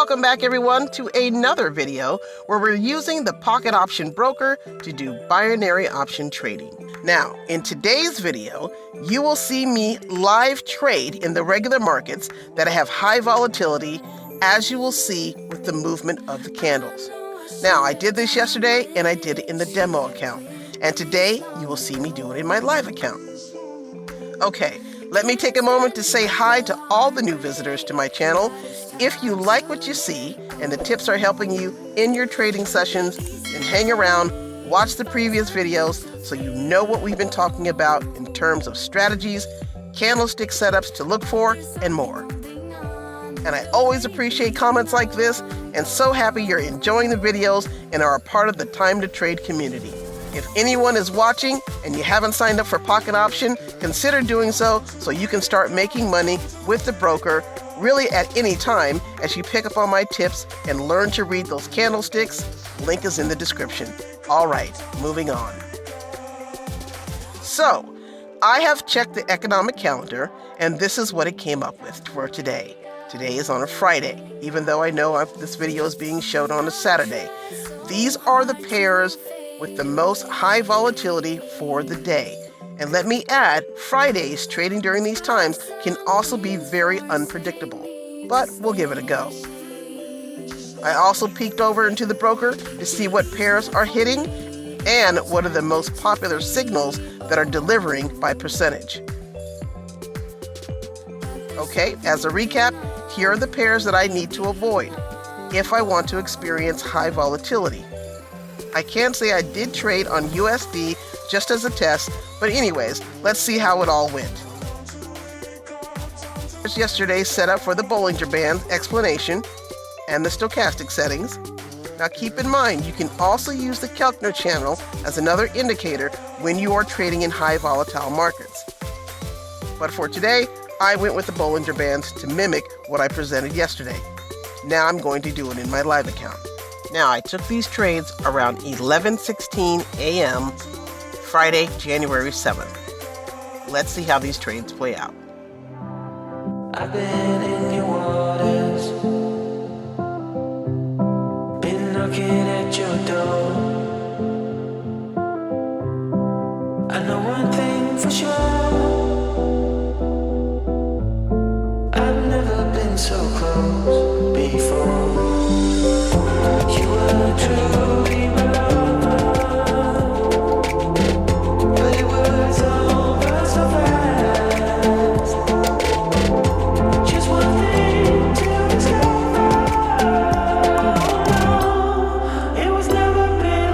Welcome back everyone to another video where we're using the pocket option broker to do binary option trading. Now, in today's video, you will see me live trade in the regular markets that have high volatility, as you will see with the movement of the candles. Now, I did this yesterday and I did it in the demo account. And today, you will see me do it in my live account. Okay, let me take a moment to say hi to all the new visitors to my channel. If you like what you see and the tips are helping you in your trading sessions, then hang around, watch the previous videos so you know what we've been talking about in terms of strategies, candlestick setups to look for, and more. And I always appreciate comments like this, and so happy you're enjoying the videos and are a part of the Time to Trade community. If anyone is watching and you haven't signed up for Pocket Option, consider doing so you can start making money with the broker really at any time as you pick up on my tips and learn to read those candlesticks. Link is in the description. All right, moving on. So, I have checked the economic calendar and this is what it came up with for today. Today is on a Friday, even though I know this video is being shown on a Saturday. These are the pairs with the most high volatility for the day. And let me add, Fridays trading during these times can also be very unpredictable, but we'll give it a go. I also peeked over into the broker to see what pairs are hitting and what are the most popular signals that are delivering by percentage. Okay, as a recap, here are the pairs that I need to avoid if I want to experience high volatility. I can say I did trade on USD just as a test, but anyways, let's see how it all went. Here's yesterday's setup for the Bollinger Band explanation and the stochastic settings. Now keep in mind, you can also use the Keltner channel as another indicator when you are trading in high volatile markets. But for today, I went with the Bollinger Bands to mimic what I presented yesterday. Now I'm going to do it in my live account. Now, I took these trades around 11:16 a.m. Friday, January 7th. Let's see how these trades play out. I've been in your waters, been knocking at your door. I know one thing for sure, I've never been so close before. You were truly my love, but it was over so fast. Just one thing to discover, it was never been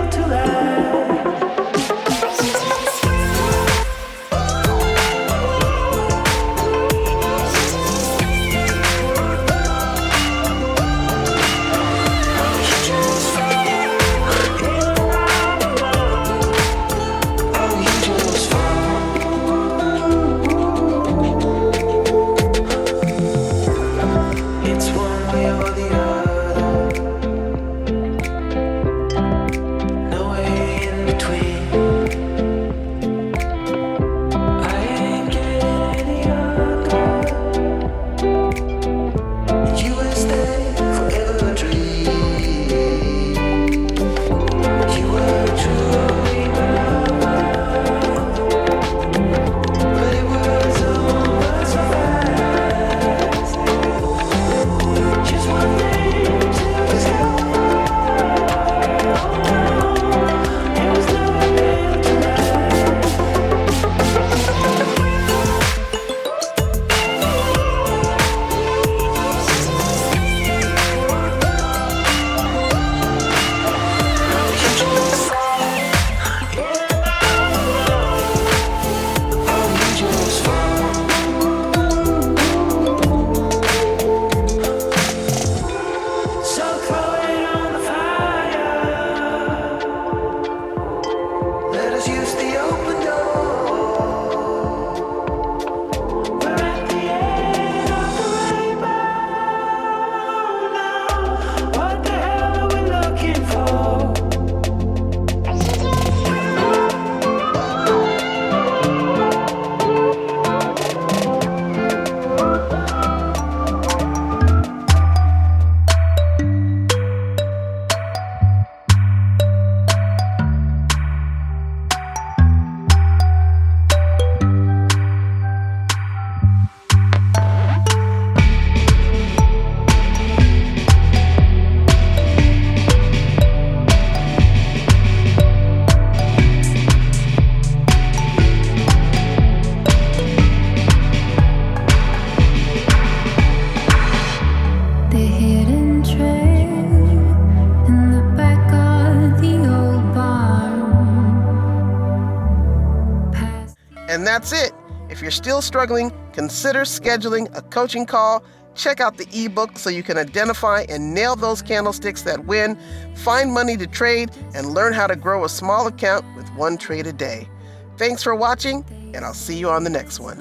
that's it. If you're still struggling, consider scheduling a coaching call. Check out the ebook so you can identify and nail those candlesticks that win, find money to trade, and learn how to grow a small account with one trade a day. Thanks for watching, and I'll see you on the next one.